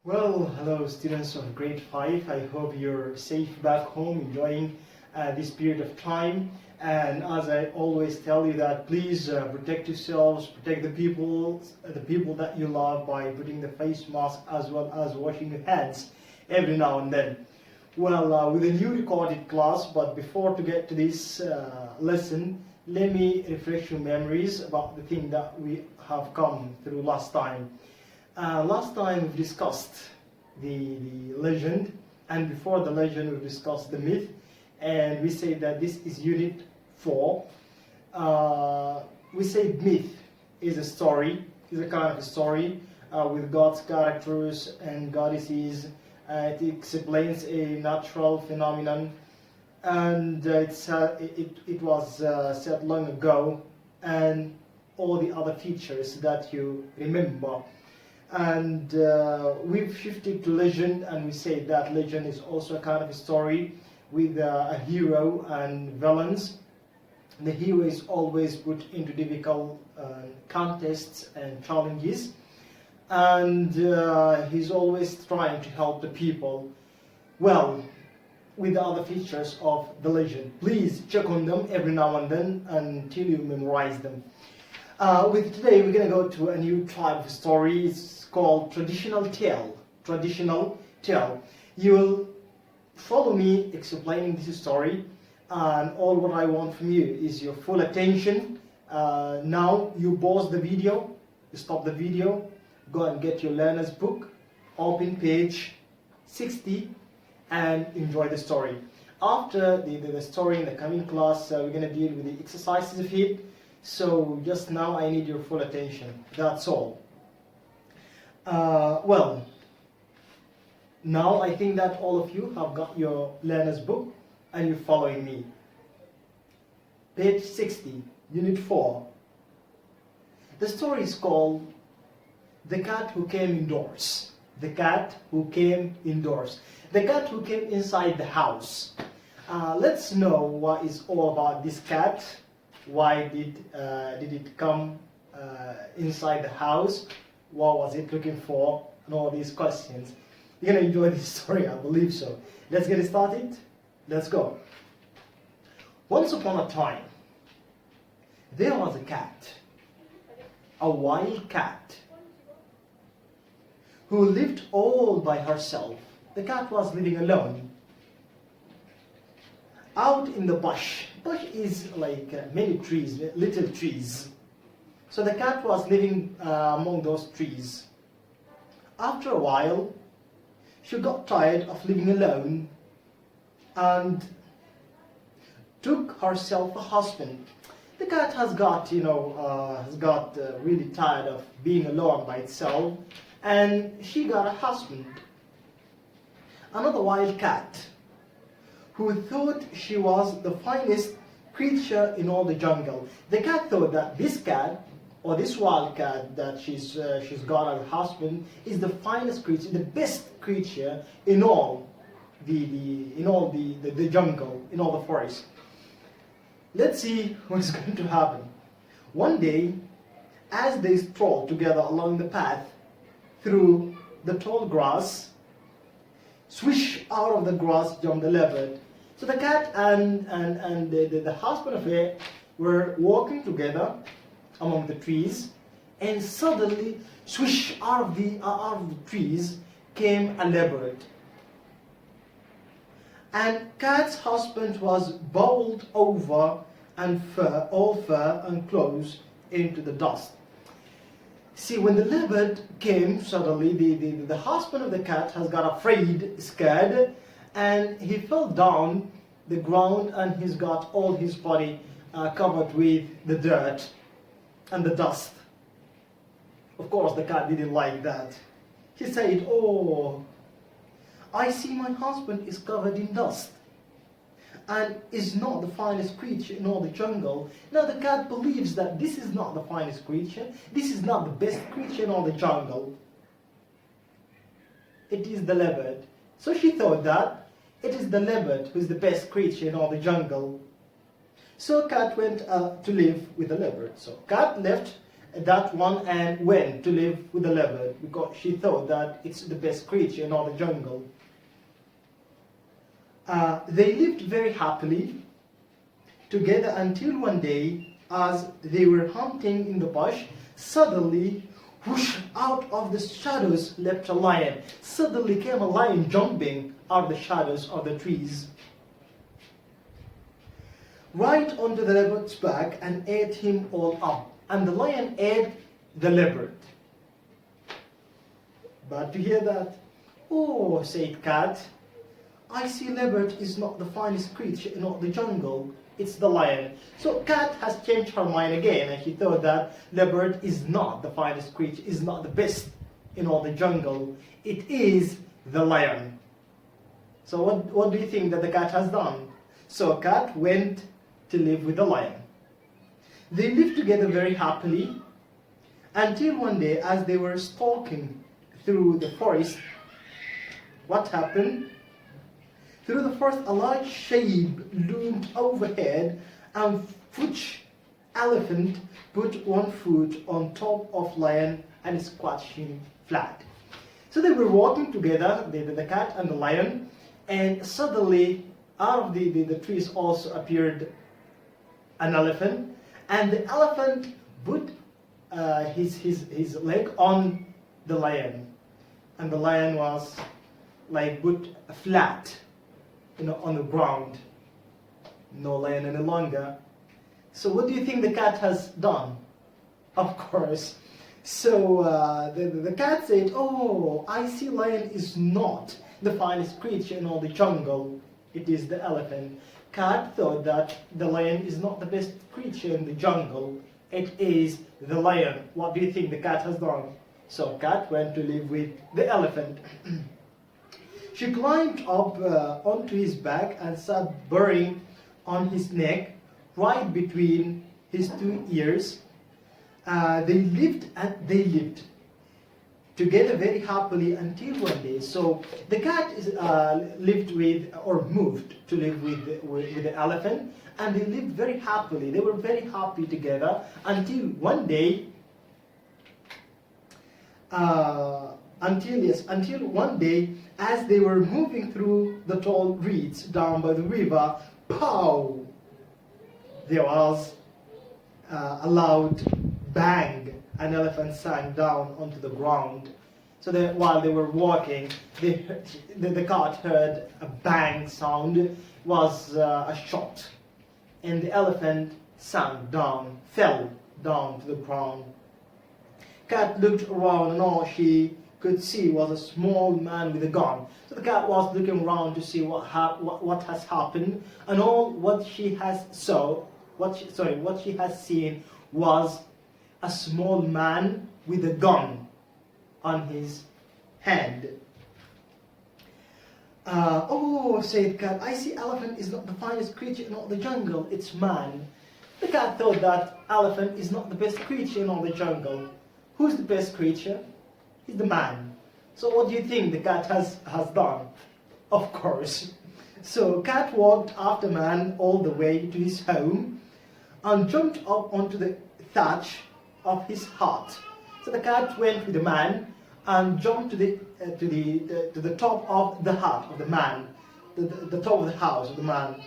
Well, hello students of grade 5. I hope you're safe back home, enjoying this period of time. And as I always tell you that please protect yourselves, protect the people that you love by putting the face mask as well as washing your hands every now and then. Well, with a new recorded class, but before to get to this lesson, let me refresh your memories about the thing that we have come through last time. Last time we discussed the legend, and before the legend we discussed the myth, and we say that this is unit 4. We say myth is a story, is a kind of a story with God's characters and goddesses. It explains a natural phenomenon, and it was said long ago, and all the other features that you remember. And we've shifted to legend, and we say that legend is also a kind of a story with a hero and villains. The hero is always put into difficult contests and challenges, and he's always trying to help the people. Well, with the other features of the legend, please check on them every now and then until you memorize them. With today, we're going to go to a new type of story. It's called traditional tale. Traditional tale. You will follow me explaining this story, and all what I want from you is your full attention. Now you pause the video, you stop the video, go and get your learner's book, open page 60, and enjoy the story. After the story in the coming class, we're going to deal with the exercises of it. So just now I need your full attention. That's all. Well, now I think that all of you have got your learner's book and you're following me. Page 60, Unit 4. The story is called The Cat Who Came Indoors. The Cat Who Came Indoors. The cat who came inside the house. Let's know what is all about this cat. Why did it come inside the house? What was it looking for? And all these questions. You're going to enjoy this story, I believe so. Let's get it started. Let's go. Once upon a time, there was a cat, a wild cat, who lived all by herself. The cat was living alone. Out in the bush. Bush is like many trees, little trees. So the cat was living among those trees. After a while, she got tired of living alone and took herself a husband. The cat has got, really tired of being alone by itself, and she got a husband. Another wild cat, who thought she was the finest creature in all the jungle. The cat thought that this cat, or this wild cat that she's got as a husband, is the finest creature, the best creature in all the jungle, in all the forest. Let's see what's going to happen. One day, as they strolled together along the path through the tall grass, swish, out of the grass jumped the leopard. So the cat and the husband of it were walking together among the trees, and suddenly, swish, out of the trees came a leopard. And cat's husband was bowled over and all fur and clothes into the dust. See, when the leopard came, suddenly the husband of the cat has got afraid, scared, and he fell down the ground, and he's got all his body covered with the dirt and the dust. Of course, the cat didn't like that. He said, "Oh, I see my husband is covered in dust and is not the finest creature in all the jungle." Now the cat believes that this is not the finest creature, this is not the best creature in all the jungle. It is the leopard. So she thought that it is the leopard who is the best creature in all the jungle. So cat went to live with the leopard. So cat left that one and went to live with the leopard because she thought that it's the best creature in all the jungle. They lived very happily together until one day, as they were hunting in the bush, suddenly, whoosh, out of the shadows leapt a lion. Suddenly came a lion jumping out of the shadows of the trees, right onto the leopard's back, and ate him all up. And the lion ate the leopard. But to hear that, "Oh," said Cat, "I see leopard is not the finest creature in all the jungle. It's the lion." So Cat has changed her mind again, and she thought that leopard is not the finest creature, is not the best in all the jungle. It is the lion. So what do you think that the cat has done? So Cat went to live with the lion. They lived together very happily until one day, as they were stalking through the forest, what happened? Through the forest, a large shape loomed overhead, and Fuch elephant put one foot on top of lion and squashed him flat. So they were walking together, the cat and the lion, and suddenly out of the trees also appeared an elephant, and the elephant put his leg on the lion, and the lion was like put flat, on the ground. No lion any longer. So what do you think the cat has done? Of course. So the cat said, "Oh, I see lion is not the finest creature in all the jungle. It is the elephant." Cat thought that the lion is not the best creature in the jungle. It is the lion. What do you think the cat has done? So cat went to live with the elephant. She climbed up onto his back and sat burrowing on his neck, right between his two ears. They lived together very happily until one day. So the cat lived with, or moved to live with the elephant, and they lived very happily. They were very happy together until one day. Until one day, as they were moving through the tall reeds down by the river, pow! There was a loud bang. An elephant sank down onto the ground. So that while they were walking, the cat heard a bang sound. Was a shot, and the elephant fell down to the ground. Cat looked around, and all she could see was a small man with a gun. So the cat was looking around to see what has happened, and all what she has seen was a small man with a gun on his hand. "Oh," said cat, "I see elephant is not the finest creature in all the jungle. It's man." The cat thought that elephant is not the best creature in all the jungle. Who's the best creature? He's the man. So what do you think the cat has done? Of course. So cat walked after man all the way to his home and jumped up onto the thatch of his hut. So the cat went with the man and jumped to the top of the hut of the man, the top of the house of the man.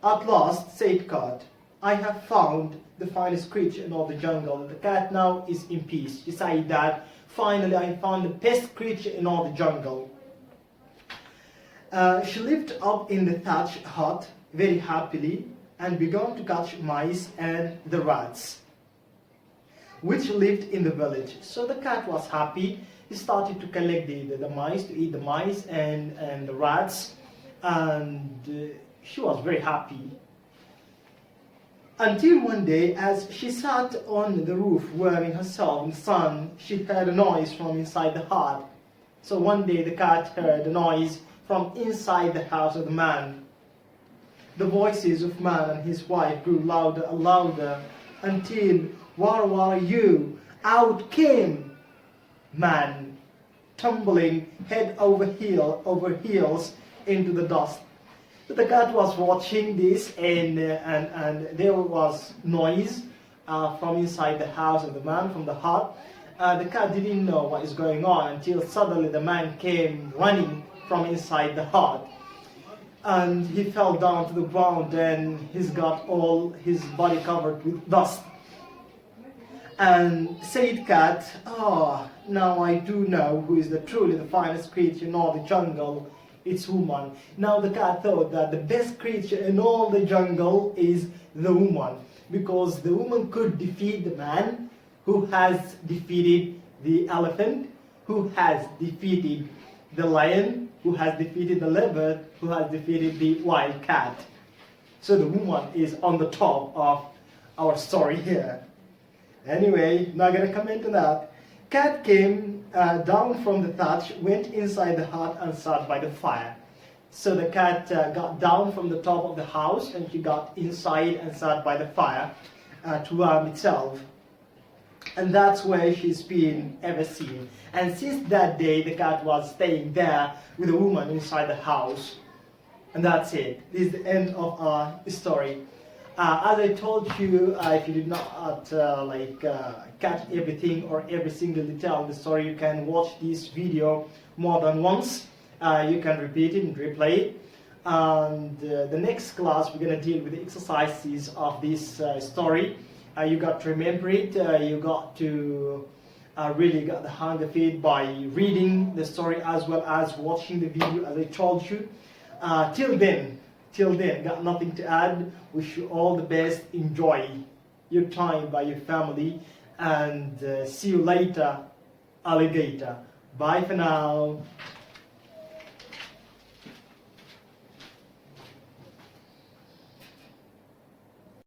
"At last," said cat, "I have found the finest creature in all the jungle." The cat now is in peace. She said that, "Finally, I found the best creature in all the jungle." She lived up in the thatch hut very happily and began to catch mice and the rats, which lived in the village. So the cat was happy. He started to collect the mice, to eat the mice and the rats, and she was very happy. Until one day, as she sat on the roof warming herself in the sun, she heard a noise from inside the hut. So one day the cat heard a noise from inside the house of the man. The voices of man and his wife grew louder and louder until, "Where are you?" Out came man, tumbling head over heels into the dust. The cat was watching this, and there was noise, from inside the house of the man from the hut. The cat didn't know what is going on until suddenly the man came running from inside the hut, and he fell down to the ground and he's got all his body covered with dust. And said cat, "Ah, now I do know who is truly the finest creature in all the jungle. It's woman." Now the cat thought that the best creature in all the jungle is the woman, because the woman could defeat the man, who has defeated the elephant, who has defeated the lion, who has defeated the leopard, who has defeated the wild cat. So the woman is on the top of our story here. Anyway, not gonna comment on that. Cat came down from the thatch, went inside the hut and sat by the fire. So the cat got down from the top of the house and she got inside and sat by the fire to warm itself. And that's where she's been ever seen. And since that day, the cat was staying there with a woman inside the house. And that's it. This is the end of our story. As I told you, if you did not catch everything or every single detail in the story, you can watch this video more than once. You can repeat it and replay it. And the next class, we're going to deal with the exercises of this story. You got to remember it. You got to really get the hang of it by reading the story as well as watching the video, as I told you. Till then, got nothing to add. Wish you all the best. Enjoy your time by your family, and see you later, alligator. Bye for now.